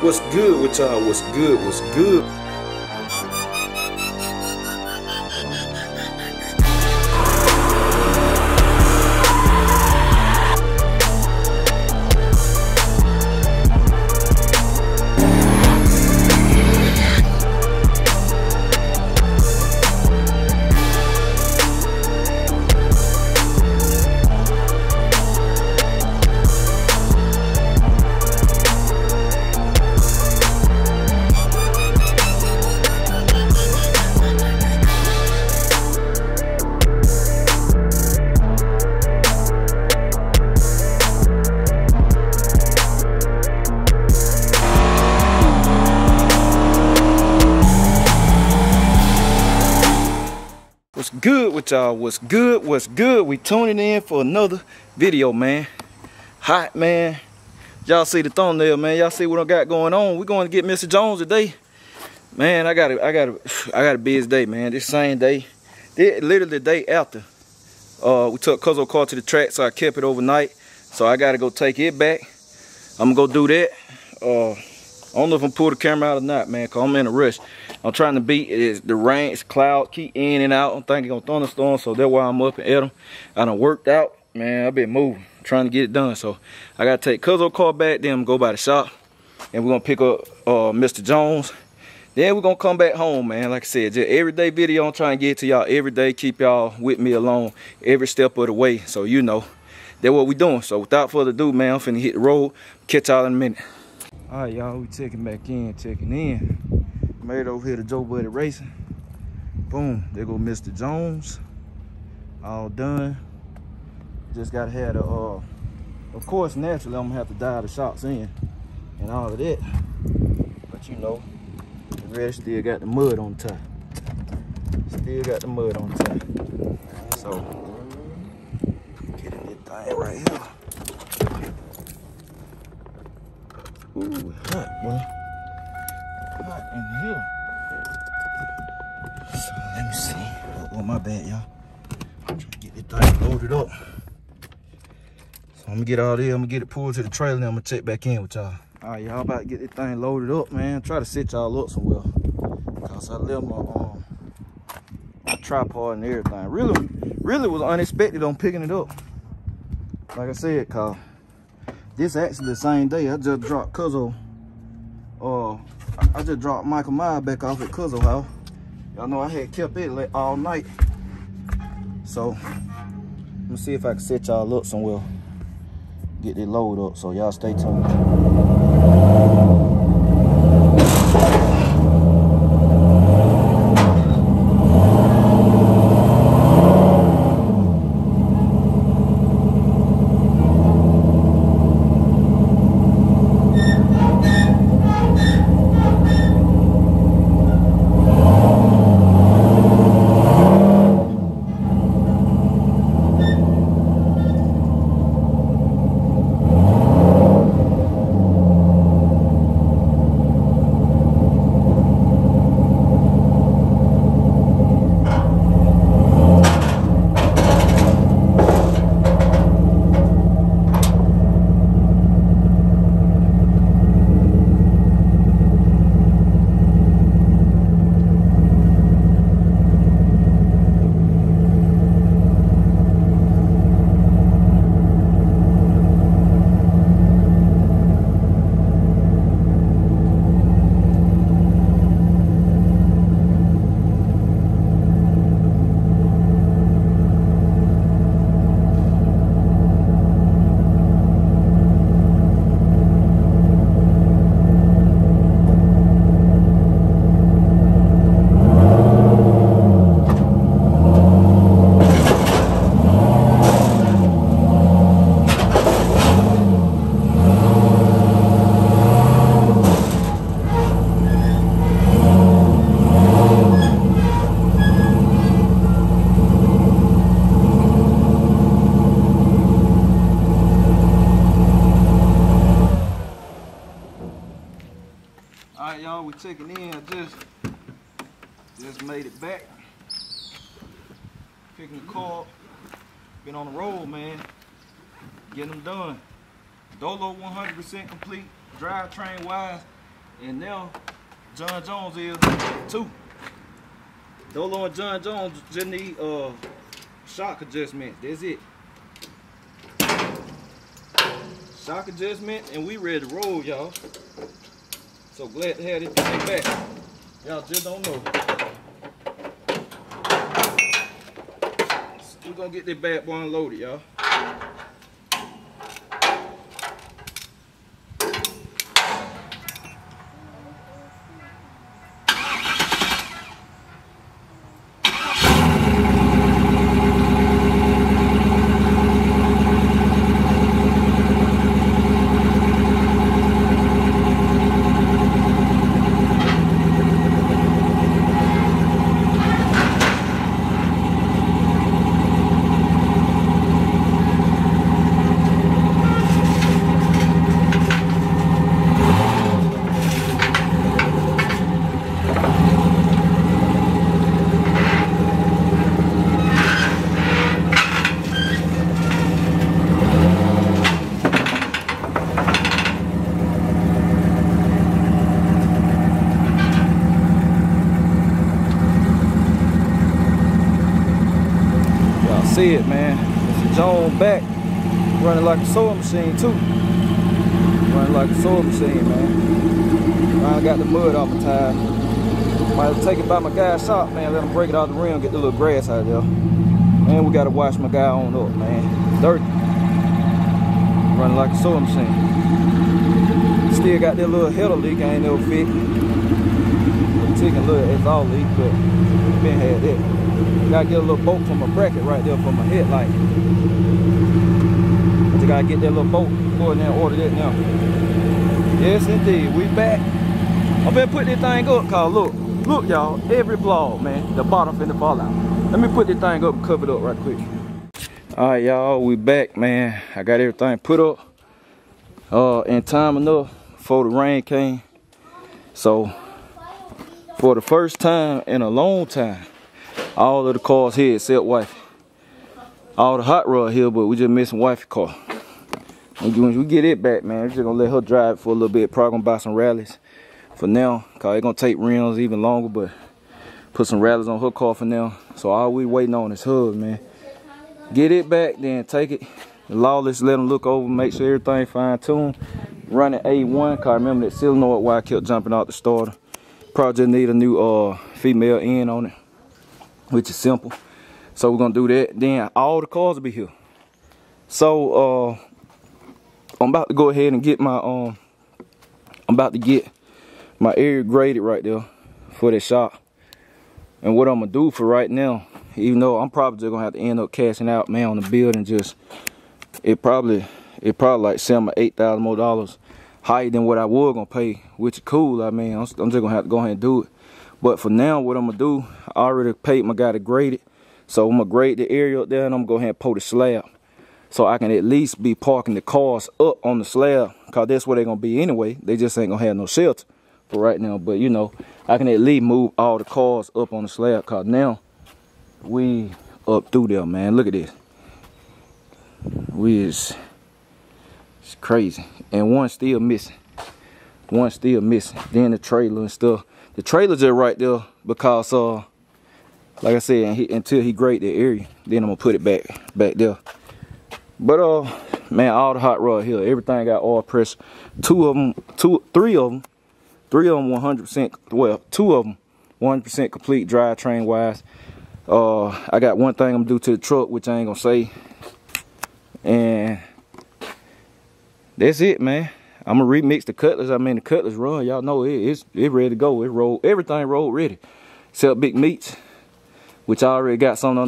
What's good with y'all? What's good? What's good? What's good with y'all? What's good? What's good? We tuning in for another video, man. Hot, man. Y'all see the thumbnail, man. Y'all see what I got going on. We're going to get Mr. Jones today. Man, I got a busy day, man. This same day. Literally the day after. We took Cuzzo's car to the track, so I kept it overnight. So I gotta go take it back. I'm gonna go do that. I don't know if I'm pull the camera out or not, man, cause I'm in a rush. I'm trying to beat the rain, it's cloud, keep in and out. I'm thinking it's gonna thunderstorm, so that's why I'm up and at them. I done worked out, man. I've been moving, trying to get it done. So I gotta take Cuzzo's car back, then I'm gonna go by the shop, and we're gonna pick up Mr. Jones. Then we're gonna come back home, man. Like I said, just everyday video. I'm trying to get to y'all every day, keep y'all with me along every step of the way. So you know, that's what we doing. So without further ado, man, I'm finna hit the road. Catch y'all in a minute. All right, y'all, we checking back in, checking in. Made it over here to Joe Buddy Racing. Boom, there go Mr. Jones. All done. Just gotta have the, of course, naturally, I'm gonna have to dial the shocks in and all of that. But you know, the rest still got the mud on top. Still got the mud on top. So, get this thing right here. Ooh, hot, boy. Hot in here. So let me see. Oh, my bad, y'all. I'm trying to get this thing loaded up. So I'm gonna get all this. I'm gonna get it pulled to the trailer, and I'm gonna check back in with y'all. All right, y'all about to get this thing loaded up, man. Try to set y'all up somewhere, cause I left my tripod and everything. Really was unexpected on picking it up. Like I said, cause this actually the same day I just dropped Cuzzo. I just dropped Michael Myers back off at Cuzzo house. Y'all know I had kept it late all night. So let me see if I can set y'all up somewhere. Get this load up, so y'all stay tuned. Alright, y'all, we're checking in. I just made it back. Picking the car up. Been on the road, man. Getting them done. Dolo 100% complete. Drivetrain wise, And now John Jones is too. Dolo and John Jones just need shock adjustment. That's it. Shock adjustment, and we ready to roll, y'all. So glad to have this thing back. Y'all just don't know. We're gonna get this bad boy unloaded, y'all. See it, man. It's a Jones back, running like a sewing machine too. Running like a sewing machine, man. I got the mud off my tire. Might have to take it by my guy's shop, man. Let him break it out the rim, get the little grass out of there. And we gotta wash my guy on up, man. It's dirty. Running like a sewing machine. Still got that little header leak I ain't never fixed. Taking a little exhaust leak, but been had that. Gotta get a little bolt from a bracket right there for my headlight. I just gotta get that little bolt, go in there and order that now. Yes indeed, we back. I'm gonna put this thing up, cause look y'all, every vlog, man, the bottom finna fall out. Let me put this thing up and cover it up right quick. Alright y'all, we back, man. I got everything put up in time enough before the rain came. So for the first time in a long time, all of the cars here except wifey. All the hot rod here, but we just missing wifey car. When we get it back, man, we're just gonna let her drive it for a little bit. Probably gonna buy some rallies for now, cause it's gonna take rims even longer, but put some rallies on her car for now. So all we waiting on is hers, man. Get it back, then take it. Lawless, let them look over, make sure everything fine tuned. Running A1, cause I remember that solenoid wire kept jumping out the starter. Probably just need a new female end on it, which is simple. So we're gonna do that. Then all the cars will be here. So I'm about to go ahead and get my area graded right there for that shop. And what I'm gonna do for right now, even though I'm probably just gonna have to end up cashing out, man, on the building, just it probably like $7,000 or $8,000 more higher than what I was gonna pay, which is cool. I mean, I'm just gonna have to go ahead and do it. But for now, what I'm gonna do, I already paid my guy to grade it. So I'm gonna grade the area up there and I'm gonna go ahead and pour the slab. So I can at least be parking the cars up on the slab, cause that's where they're gonna be anyway. They just ain't gonna have no shelter for right now. But you know, I can at least move all the cars up on the slab, cause now we up through there, man. Look at this. It's crazy. And one still missing. One still missing. Then the trailer and stuff. The trailer's just right there because like I said, until he grade the area, then I'm gonna put it back there. But man, all the hot rod here, everything got oil pressure. Three of them 100%. Well, two of them 100% complete drivetrain wise. I got one thing I'm gonna do to the truck, which I ain't gonna say, and that's it, man. I'm gonna remix the Cutlass. I mean, the Cutlass run, y'all know it's ready to go. It rolled, everything rolled ready, except Big Meats, which I already got something on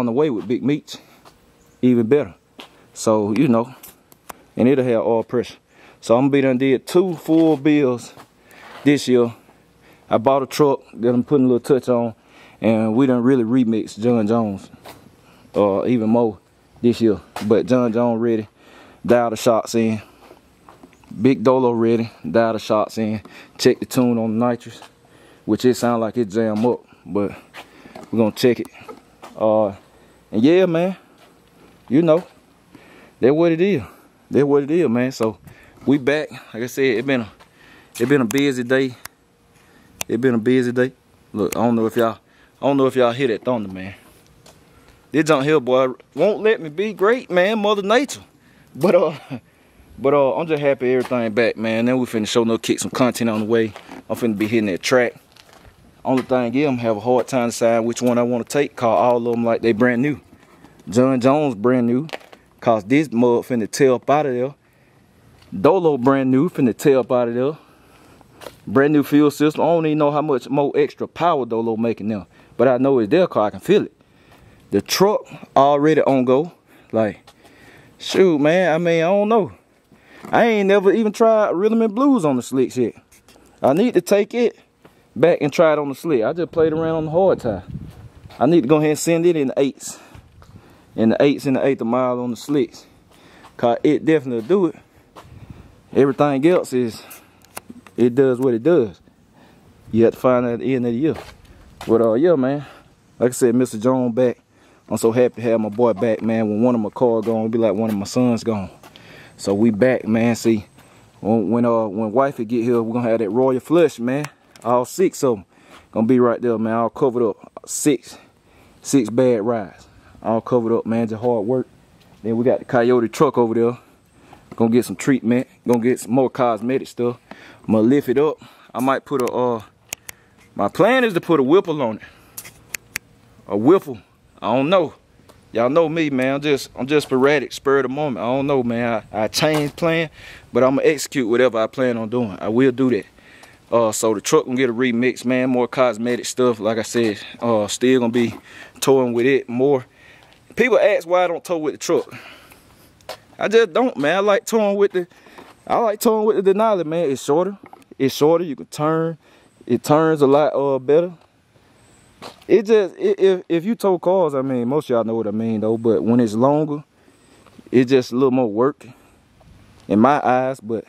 the way with Big Meats, even better. So you know, and it'll have oil pressure. So I'm gonna be done did 2 full bills this year. I bought a truck that I'm putting a little touch on, and we done really remixed John Jones, even more this year. But John Jones ready, dial the shots in. Big Dolo ready, dial the shots in. Check the tune on the nitrous, which it sound like it jam up, but we're gonna check it. And yeah, man, you know, that's what it is. That's what it is, man. So we back. Like I said, It been a busy day. It been a busy day. Look, I don't know if y'all hear that thunder, man. This junk here, boy, won't let me be great, man. Mother Nature. But I'm just happy everything back, man. Then we finna show no kick some content on the way. I'm finna be hitting that track. Only thing is, I'm gonna have a hard time deciding which one I want to take. Cause all of them like they brand new. John Jones brand new. Cause this mud finna tear up out of there. Dolo brand new, finna tear up out of there. Brand new fuel system. I don't even know how much more extra power Dolo making now. But I know it's there cause I can feel it. The truck already on go. Like, shoot, man, I mean, I don't know. I ain't never even tried rhythm and blues on the slicks yet. I need to take it back and try it on the slick. I just played around on the hard tie. I need to go ahead and send it in the 8s. In the 8s and the 1/8 mile on the slicks. Cause it definitely do it. Everything else is, it does what it does. You have to find out at the end of the year. But yeah, man. Like I said, Mr. Jones back. I'm so happy to have my boy back, man. When one of my cars gone, it'll be like one of my sons gone. So we back, man. See, when wifey get here, we're gonna have that royal flush, man. All 6 of them gonna be right there, man. All covered up. Six bad rides. All covered up, man. Just hard work. Then we got the Coyote truck over there. Gonna get some treatment. Gonna get some more cosmetic stuff. I'm gonna lift it up. I might put a my plan is to put a whipple on it. A whipple. I don't know. Y'all know me, man. I'm just sporadic, spur of the moment. I don't know, man. I change plan, but I'm gonna execute whatever I plan on doing. I will do that. So the truck gonna get a remix, man. More cosmetic stuff. Like I said, still gonna be towing with it more. People ask why I don't tow with the truck. I just don't, man. I like towing with the Denali, man. It's shorter. It's shorter. You can turn. It turns a lot better. It just if you tow cars, I mean, most of y'all know what I mean though. But when it's longer, it's just a little more work in my eyes. But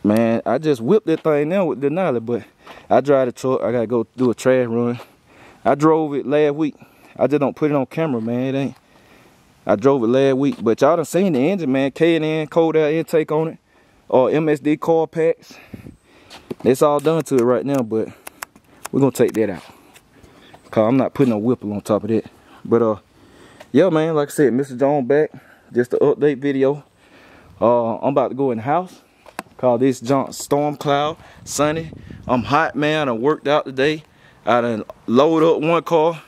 man, I just whipped that thing now with the Denali. But I drive the truck. I gotta go do a trash run. I drove it last week. I just don't put it on camera, man. It ain't. I drove it last week, but y'all done seen the engine, man. K&N, cold air intake on it, or MSD car packs. It's all done to it right now, but we're gonna take that out. Cause I'm not putting no whipple on top of that. But yeah, man, like I said, Mr. Jones back. Just an update video. I'm about to go in the house. Cause this junk storm cloud, sunny. I'm hot, man. I done worked out today. I done loaded up one car,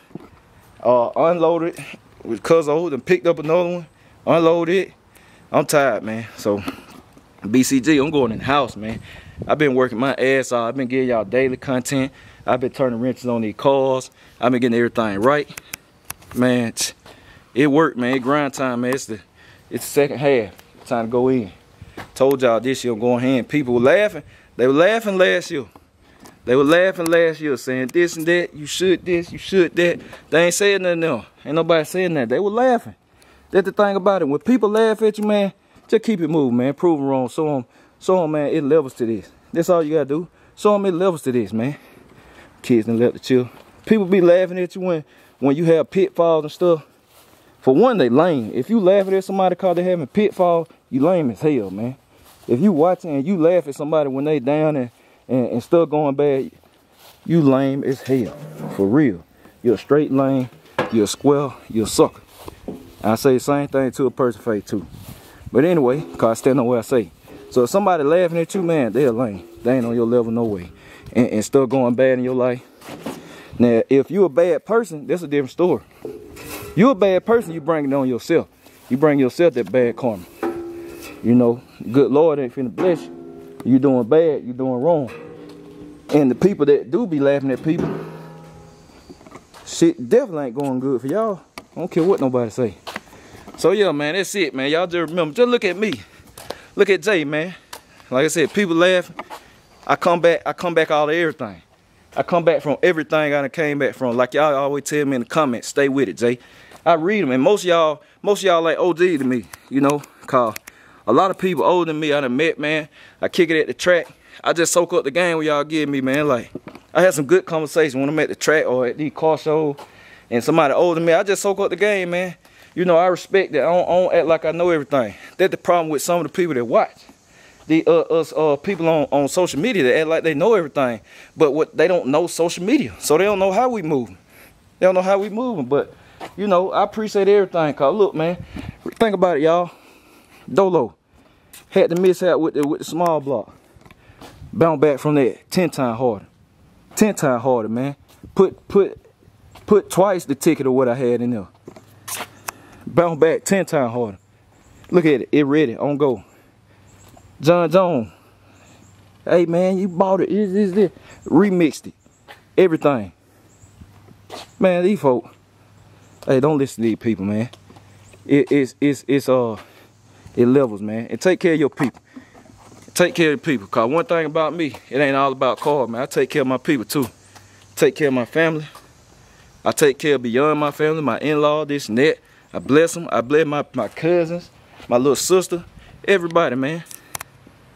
unloaded with Cuzzo, and picked up another one, unloaded it. I'm tired, man. So BCG, I'm going in the house, man. I've been working my ass off. I've been giving y'all daily content. I've been turning wrenches on these cars. I've been getting everything right. Man, it worked, man. It grind time, man. It's the second half. Time to go in. Told y'all this year I'm going in. People were laughing. They were laughing last year. They were laughing last year, saying this and that. You should this, you should that. They ain't saying nothing else. Ain't nobody saying that. They were laughing. That's the thing about it. When people laugh at you, man, just keep it moving, man. Prove them wrong. Show them, man, it levels to this. That's all you gotta do. Show them it levels to this, man. Kids done left to chill. People be laughing at you when you have pitfalls and stuff. For one, they lame. If you laughing at somebody cause they having pitfall, you lame as hell, man. If you watching and you laugh at somebody when they down and stuff going bad, you lame as hell. For real. You're a straight lame. You're a square. You're a sucker. I say the same thing to a person face too. But anyway, cause I stand on what I say. So if somebody laughing at you, man, they're lame. They ain't on your level no way. And stuff going bad in your life. Now, if you're a bad person, that's a different story. You're a bad person, you bring it on yourself. You bring yourself that bad karma. You know, good Lord ain't finna bless you. You doing bad, you doing wrong. And the people that do be laughing at people, shit definitely ain't going good for y'all. I don't care what nobody say. So yeah, man, that's it, man. Y'all just remember, just look at me. Look at Jay, man. Like I said, people laughing. I come back out of everything. I come back from everything I done came back from. Like y'all always tell me in the comments, stay with it, Jay. I read them, and most of y'all like OG to me, you know, cause a lot of people older than me I done met, man. I kick it at the track. I just soak up the game where y'all give me, man. Like, I had some good conversation when I'm at the track or at these car shows, and somebody older than me, I just soak up the game, man. You know, I respect that. I don't act like I know everything. That's the problem with some of the people that watch. the us people on social media that act like they know everything, but what they don't know social media, so they don't know how we moving. They don't know how we moving, but you know, I appreciate everything. Cause look, man, think about it, y'all. Dolo had to miss out with the small block. Bounce back from that 10 times harder. 10 times harder, man. Put twice the ticket of what I had in there. Bounce back 10 times harder. Look at it, it ready, on go. John Jones. Hey man, you bought it. This. Remixed it. Everything. Man, these folk. Hey, don't listen to these people, man. It levels, man. And take care of your people. Take care of the people. Cause one thing about me, it ain't all about cars, man. I take care of my people too. Take care of my family. I take care of beyond my family, my in-law, this and that. I bless them. I bless my cousins, my little sister, everybody, man.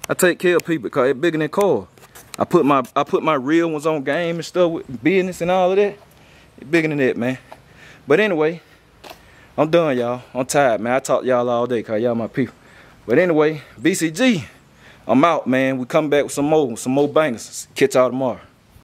I take care of people because it's bigger than cars. I put my real ones on game and stuff with business and all of that. It's bigger than that, man. But anyway, I'm done, y'all. I'm tired, man. I talk to y'all all day because y'all my people. But anyway, BCG, I'm out, man. We come back with some more bangers. Catch y'all tomorrow.